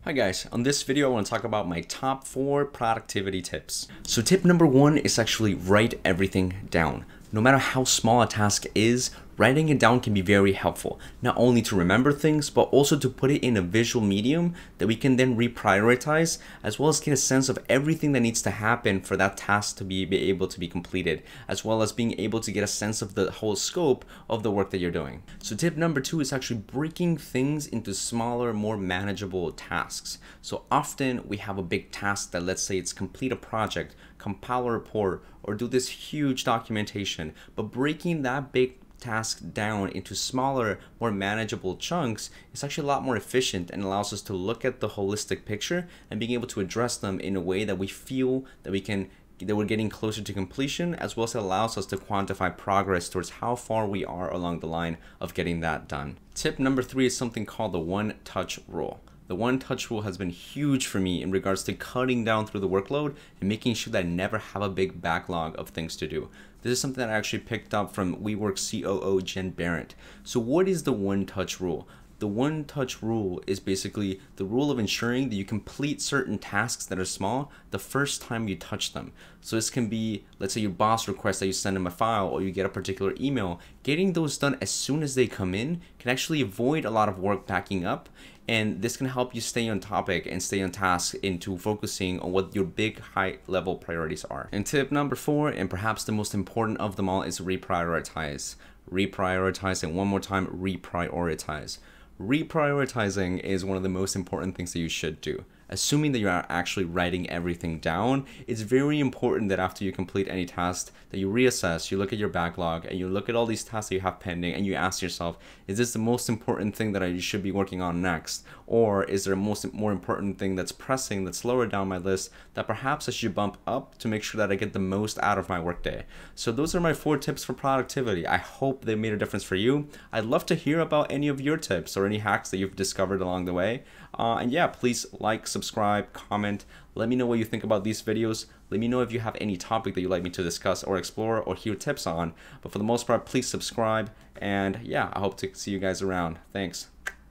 Hi guys, on this video I want to talk about my top 4 productivity tips. So tip number 1 is actually write everything down. No matter how small a task is, writing it down can be very helpful, not only to remember things, but also to put it in a visual medium that we can then reprioritize, as well as get a sense of everything that needs to happen for that task to be able to be completed, as well as being able to get a sense of the whole scope of the work that you're doing. So tip number 2 is actually breaking things into smaller, more manageable tasks. So often we have a big task that, let's say it's complete a project, compile a report, or do this huge documentation, but breaking that big task down into smaller, more manageable chunks is actually a lot more efficient and allows us to look at the holistic picture and being able to address them in a way that we feel that we're getting closer to completion, as well as it allows us to quantify progress towards how far we are along the line of getting that done. Tip number 3 is something called the one-touch rule. The one-touch rule has been huge for me in regards to cutting down through the workload and making sure that I never have a big backlog of things to do. This is something that I actually picked up from WeWork COO Jen Barrett. So what is the one-touch rule? The one-touch rule is basically the rule of ensuring that you complete certain tasks that are small the first time you touch them. So this can be, let's say your boss requests that you send them a file or you get a particular email. Getting those done as soon as they come in can actually avoid a lot of work backing up, and this can help you stay on topic and stay on task into focusing on what your big high-level priorities are. And tip number 4, and perhaps the most important of them all, is reprioritize. Reprioritize, and one more time, reprioritize. Reprioritizing is one of the most important things that you should do. Assuming that you are actually writing everything down, it's very important that after you complete any task that you reassess, you look at your backlog and you look at all these tasks that you have pending and you ask yourself, is this the most important thing that I should be working on next? Or is there a more important thing that's pressing, that's lower down my list, that perhaps I should bump up to make sure that I get the most out of my workday? So those are my 4 tips for productivity. I hope they made a difference for you. I'd love to hear about any of your tips or any hacks that you've discovered along the way. And yeah, please like, subscribe, comment. Let me know what you think about these videos. Let me know if you have any topic that you'd like me to discuss or explore or hear tips on. But for the most part, please subscribe. And yeah, I hope to see you guys around. Thanks.